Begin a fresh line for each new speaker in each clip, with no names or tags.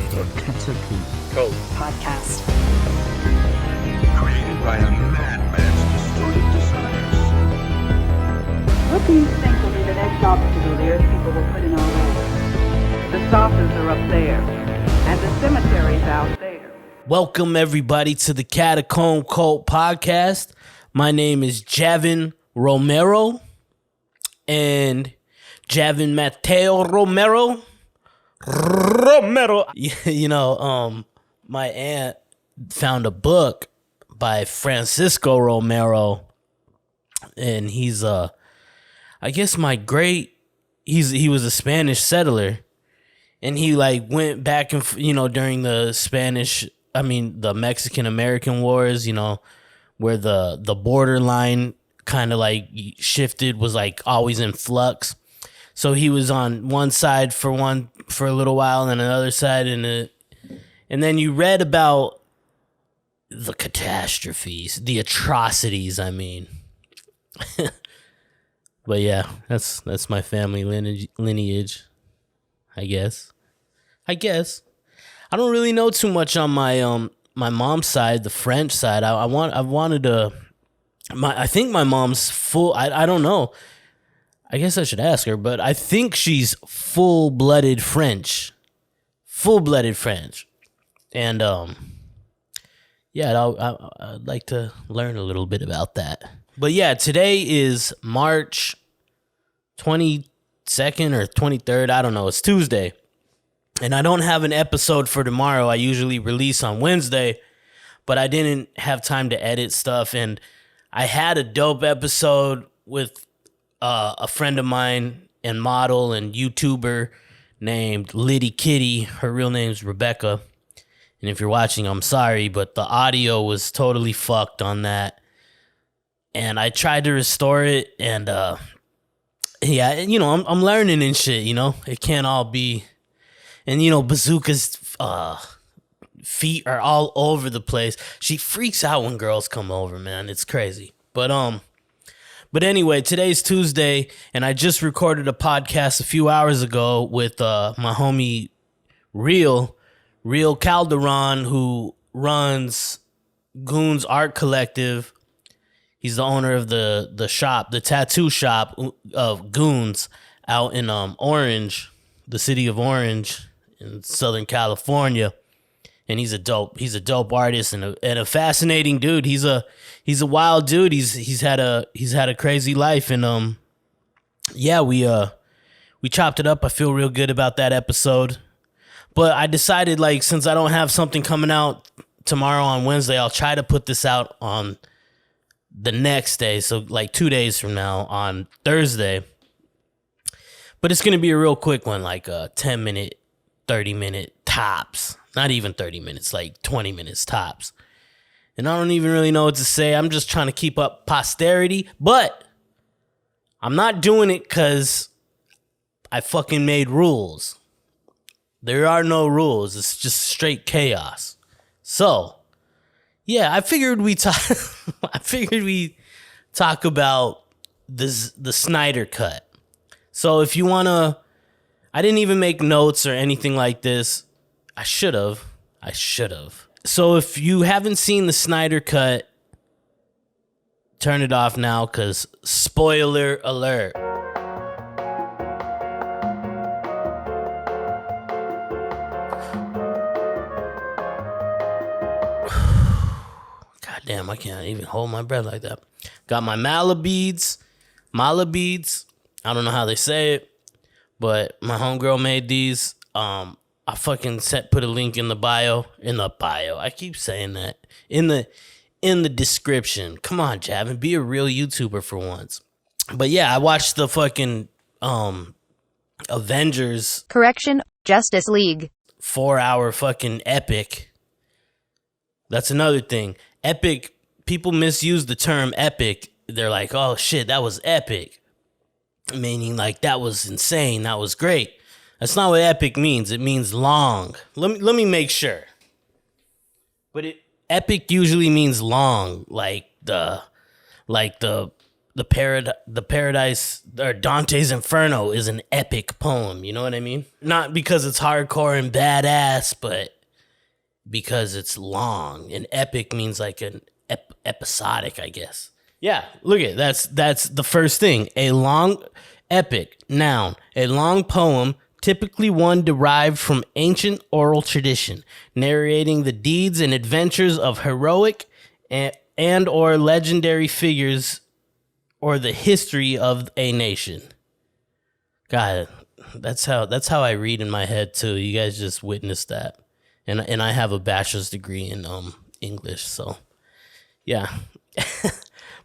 The Catacomb
podcast.
created by a madman's distorted desires.
What do you think will be the next obstacle the Earth people will put in our way? The saucers are up there, and the cemetery's out there.
Welcome everybody to the Catacomb Cult podcast. My name is Javin Romero and Javin Mateo Romero. My aunt found a book by Francisco Romero, and he's I guess he was a Spanish settler, and he went back and during the Mexican American Wars, where the borderline kind of shifted, was always in flux. So he was on one side for a little while, and then another side, and then you read about the catastrophes, the atrocities. I mean, but yeah, that's my family lineage. I guess. I don't really know too much on my my mom's side, the French side. I think my mom's full. I don't know. I guess I should ask her, but I think she's full-blooded French. And I'd like to learn a little bit about that. But yeah, today is March 22nd or 23rd. I don't know. It's Tuesday. And I don't have an episode for tomorrow. I usually release on Wednesday, but I didn't have time to edit stuff. And I had a dope episode with a friend of mine and model and YouTuber named Liddy Kitty. Her real name's Rebecca. And if you're watching, I'm sorry, but the audio was totally fucked on that. And I tried to restore it, and I'm learning and shit, It can't all be. And Bazooka's feet are all over the place. She freaks out when girls come over, man. It's crazy. But anyway, today's Tuesday, and I just recorded a podcast a few hours ago with my homie Real Calderon, who runs Goons Art Collective. He's the owner of the shop, the tattoo shop of Goons out in Orange, the city of Orange in Southern California. And he's a dope artist and a fascinating dude. He's a wild dude. He's had a crazy life, and we chopped it up. I feel real good about that episode. But I decided, since I don't have something coming out tomorrow on Wednesday, I'll try to put this out on the next day, so 2 days from now on Thursday. But it's gonna be a real quick one, a 10-minute, 30-minute tops. Not even 30 minutes, 20 minutes tops. And I don't even really know what to say. I'm just trying to keep up posterity. But I'm not doing it because I fucking made rules. There are no rules. It's just straight chaos. So, yeah, I figured we talk about the Snyder cut. So if you want to, I didn't even make notes or anything like this. I should have. So if you haven't seen the Snyder cut, turn it off now, because spoiler alert. God damn, I can't even hold my breath like that. Got my mala beads. I don't know how they say it, but my homegirl made these. I fucking put a link in the bio. I keep saying that. In the description. Come on, Javin, be a real YouTuber for once. But yeah, I watched the fucking Avengers
Justice League
4-hour fucking epic. That's another thing. Epic, people misuse the term epic. They're like, oh shit, that was epic. Meaning that was insane, that was great. That's not what epic means. It means long. Let me make sure. But epic usually means long, like the the Paradise or Dante's Inferno is an epic poem. You know what I mean? Not because it's hardcore and badass, but because it's long. And epic means like an episodic, I guess. Yeah, look at that's the first thing. A long epic, noun, a long poem, typically one derived from ancient oral tradition, narrating the deeds and adventures of heroic and or legendary figures or the history of a nation. God, that's how I read in my head too. You guys just witnessed that. And I have a bachelor's degree in English, so yeah.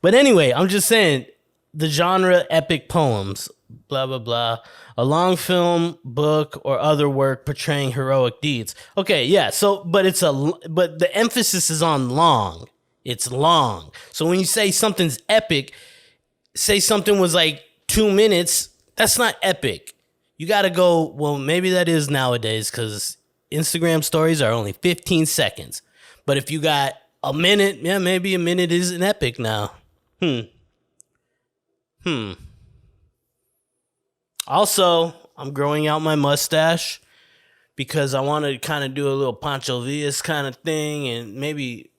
But anyway, I'm just saying the genre epic poems, blah blah blah, a long film, book, or other work portraying heroic deeds. Okay, yeah. So, but the emphasis is on long. It's long. So when you say something's epic, say something was like 2 minutes, that's not epic. You got to go, well, maybe that is nowadays because Instagram stories are only 15 seconds. But if you got a minute, yeah, maybe a minute is an epic now. Also, I'm growing out my mustache because I want to kind of do a little Pancho Villas kind of thing and maybe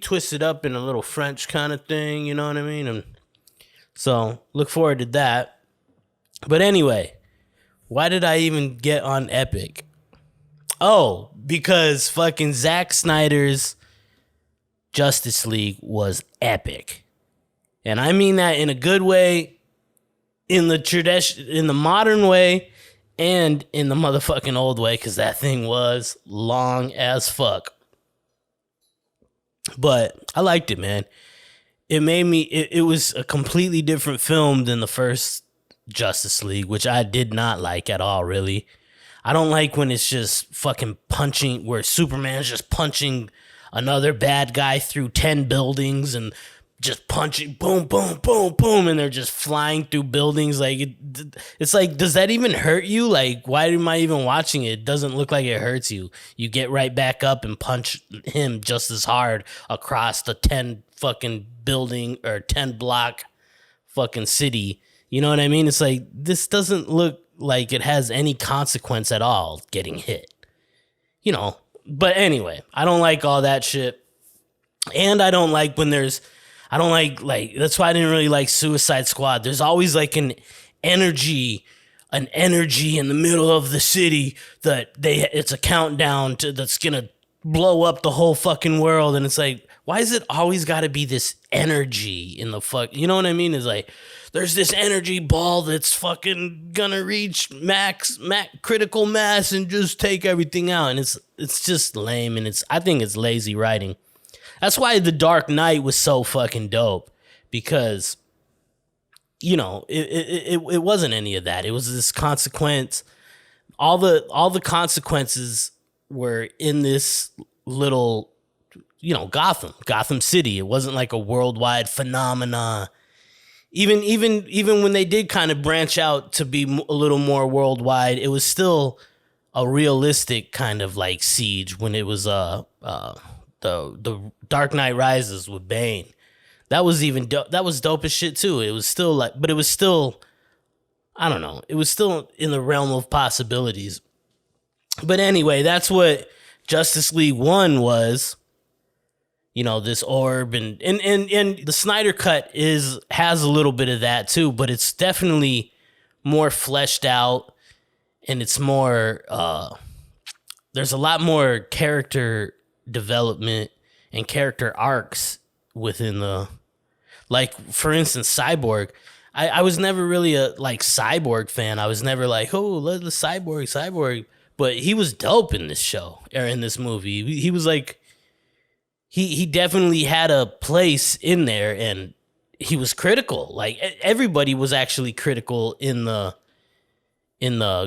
twist it up in a little French kind of thing, you know what I mean? And so, look forward to that. But anyway, why did I even get on epic? Oh, because fucking Zack Snyder's Justice League was epic. And I mean that in a good way, in the modern way, and in the motherfucking old way, because that thing was long as fuck. But I liked it, man. It made me, it was a completely different film than the first Justice League, which I did not like at all, really. I don't like when it's just fucking punching, where Superman's just punching another bad guy through 10 buildings and just punching, boom, boom, boom, boom, and they're just flying through buildings. Like, it's like, does that even hurt you? Like, why am I even watching it? It doesn't look like it hurts you. You get right back up and punch him just as hard across the 10 fucking building or 10 block fucking city. You know what I mean? It's like, this doesn't look like it has any consequence at all getting hit. You know, but anyway, I don't like all that shit. And I don't like when I don't like, that's why I didn't really like Suicide Squad. There's always like an energy in the middle of the city that it's a countdown that's gonna blow up the whole fucking world. And it's like, why is it always gotta be this energy in the fuck? You know what I mean? It's like, there's this energy ball that's fucking gonna reach max critical mass and just take everything out. And it's just lame, and I think it's lazy writing. That's why The Dark Knight was so fucking dope, because, you know, it wasn't any of that. It was this consequence. All the consequences were in this little, you know, Gotham City. It wasn't like a worldwide phenomena. Even when they did kind of branch out to be a little more worldwide, it was still a realistic kind of like siege when it was the Dark Knight Rises with Bane. That was that was dope as shit too. It was still like, but it was still, I don't know, it was still in the realm of possibilities. But anyway, that's what Justice League 1 was. You know, this orb and the Snyder cut has a little bit of that too, but it's definitely more fleshed out, and it's more there's a lot more character development and character arcs within the, like, for instance, Cyborg. I was never really a like Cyborg fan. I was never like, oh, let the Cyborg, but he was dope in this show or in this movie. He was like, he definitely had a place in there, and he was critical. Like, everybody was actually critical in the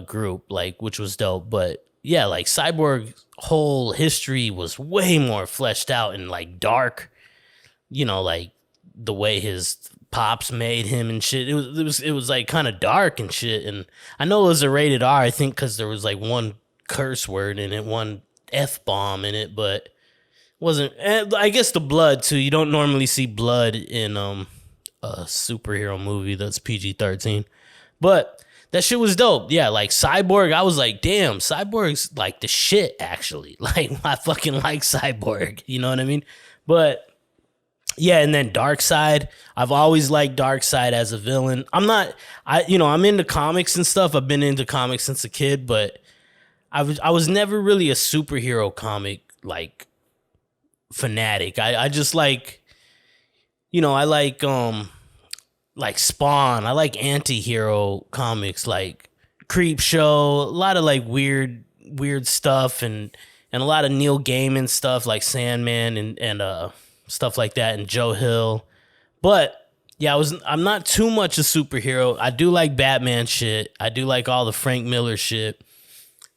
group, like, which was dope. But yeah, like, Cyborg's whole history was way more fleshed out and like dark, you know, like the way his pops made him and shit. It was like kind of dark and shit. And I know it was a rated R, I think, because there was like one curse word in it, one F-bomb in it, but wasn't, I guess the blood too. You don't normally see blood in a superhero movie that's PG-13. But that shit was dope. Yeah, like Cyborg, I was like, damn, Cyborg's like the shit, actually. Like, I fucking like Cyborg. You know what I mean? But yeah, and then Darkseid. I've always liked Darkseid as a villain. I'm into comics and stuff. I've been into comics since a kid, but I was never really a superhero comic like fanatic. I just like, I like Spawn. I like anti-hero comics like Creep Show, a lot of like weird stuff and a lot of Neil Gaiman stuff like Sandman and stuff like that, and Joe Hill. But yeah, I'm not too much a superhero. I do like Batman shit. I do like all the Frank Miller shit.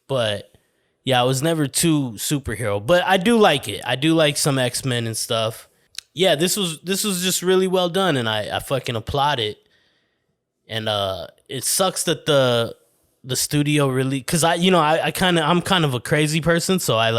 But yeah, I was never too superhero. But I do like it. I do like some X-Men and stuff. Yeah, this was just really well done, and I fucking applaud it. And it sucks that the studio really, because I'm kind of a crazy person, so I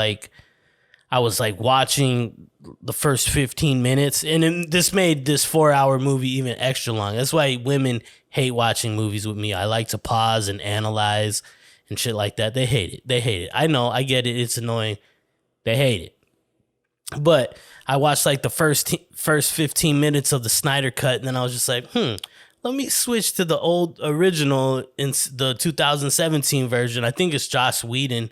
was like watching the first 15 minutes, and this made this 4-hour movie even extra long. That's why women hate watching movies with me. I like to pause and analyze and shit like that. They hate it. I know, I get it. It's annoying. They hate it. But I watched like the first 15 minutes of the Snyder cut, and then I was just like, let me switch to the old original in the 2017 version. I think it's Joss Whedon.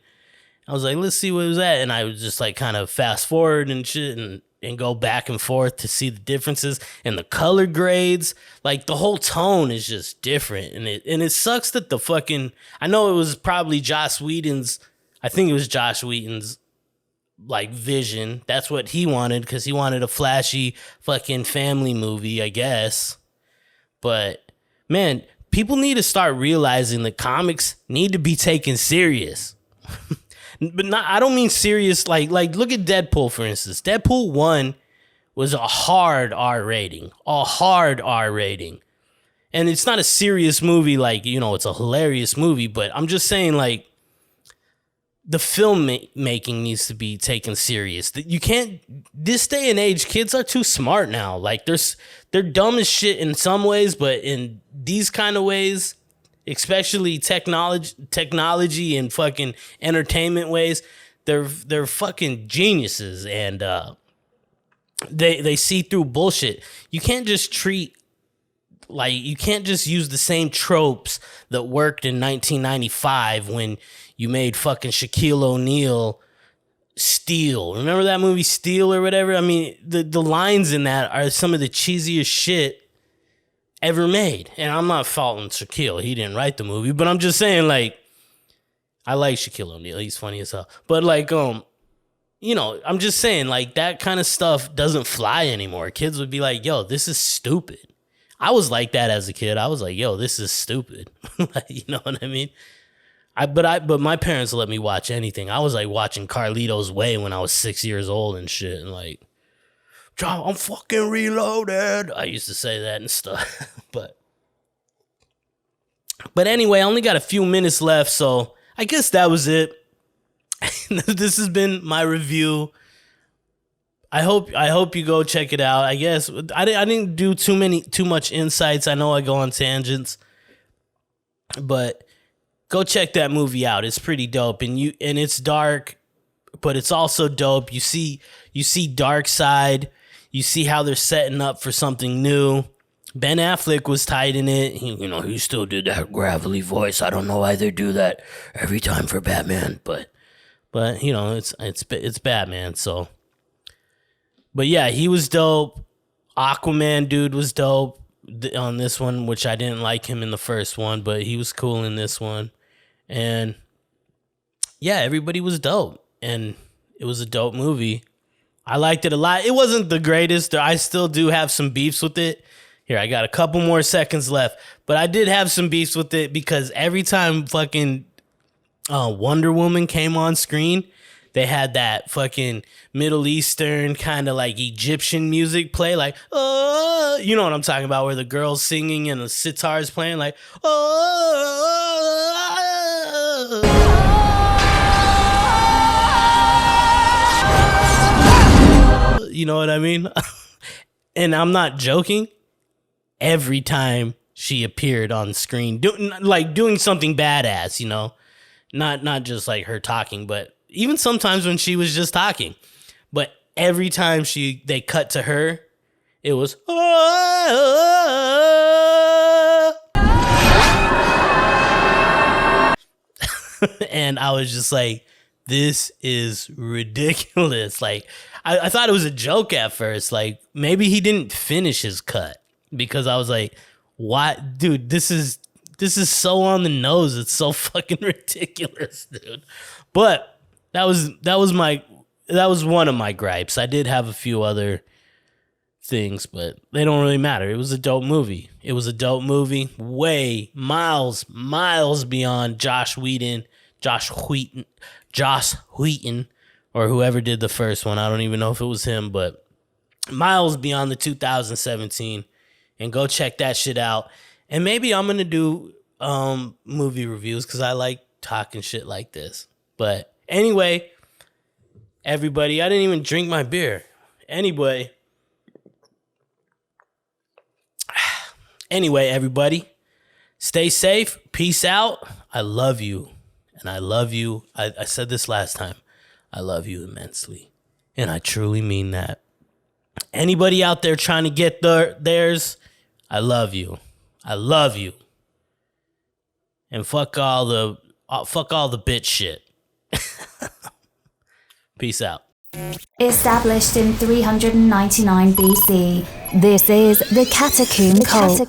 I was like, let's see what it was at. And I was just like kind of fast forward and shit and go back and forth to see the differences and the color grades. Like the whole tone is just different. And it sucks that I know it was probably Joss Whedon's like vision. That's what he wanted, because he wanted a flashy fucking family movie, I guess. But man, people need to start realizing that comics need to be taken serious. But I don't mean serious like look at Deadpool, for instance. Deadpool 1 was a hard R rating. And it's not a serious movie, like, it's a hilarious movie, but I'm just saying, like, the filmmaking needs to be taken serious. You can't, this day and age, kids are too smart now. Like, they're dumb as shit in some ways, but in these kind of ways, especially technology and fucking entertainment ways, they're fucking geniuses, and they see through bullshit. You can't just use the same tropes that worked in 1995 when you made fucking Shaquille O'Neal Steel. Remember that movie Steel or whatever? I mean, the lines in that are some of the cheesiest shit ever made. And I'm not faulting Shaquille. He didn't write the movie, but I'm just saying, like, I like Shaquille O'Neal. He's funny as hell. But like, I'm just saying, like, that kind of stuff doesn't fly anymore. Kids would be like, yo, this is stupid. I was like that as a kid. I was like, yo, this is stupid. You know what I mean? But my parents let me watch anything. I was like watching Carlito's Way when I was 6 years old and shit, and like, John, I'm fucking reloaded. I used to say that and stuff. But anyway, I only got a few minutes left, so I guess that was it. This has been my review. I hope you go check it out. I guess I didn't do too much insights. I know I go on tangents, but go check that movie out. It's pretty dope, and it's dark, but it's also dope. You see Darkseid. You see how they're setting up for something new. Ben Affleck was tight in it. He still did that gravelly voice. I don't know why they do that every time for Batman, but it's Batman. So, but yeah, he was dope. Aquaman dude was dope on this one, which I didn't like him in the first one, but he was cool in this one. And yeah, everybody was dope, and it was a dope movie. I liked it a lot. It wasn't the greatest. I still do have some beefs with it. Here, I got a couple more seconds left, but I did have some beefs with it because every time fucking Wonder Woman came on screen, they had that fucking Middle Eastern kind of like Egyptian music play, like, oh, you know what I'm talking about, where the girl's singing and the sitar's playing, like, you know what I mean? And I'm not joking. every time she appeared on screen, doing something badass, you know, not just like her talking, but even sometimes when she was just talking. But every time they cut to her, it was and I was just like, this is ridiculous. Like, I thought it was a joke at first. Like, maybe he didn't finish his cut, because I was like, why, dude, this is so on the nose. It's so fucking ridiculous, dude. But that was one of my gripes. I did have a few other things, but they don't really matter. It was a dope movie. It was a dope movie. Way miles beyond Josh Whedon, or whoever did the first one. I don't even know if it was him, but miles beyond the 2017. And go check that shit out. And maybe I'm gonna do movie reviews, because I like talking shit like this. But anyway, everybody, I didn't even drink my beer. Anyway, everybody, stay safe. Peace out. I love you. And I love you. I said this last time. I love you immensely. And I truly mean that. Anybody out there trying to get theirs, I love you. I love you. And fuck all the bitch shit. Peace out.
Established in 399 BC, this is the Catacomb Cult.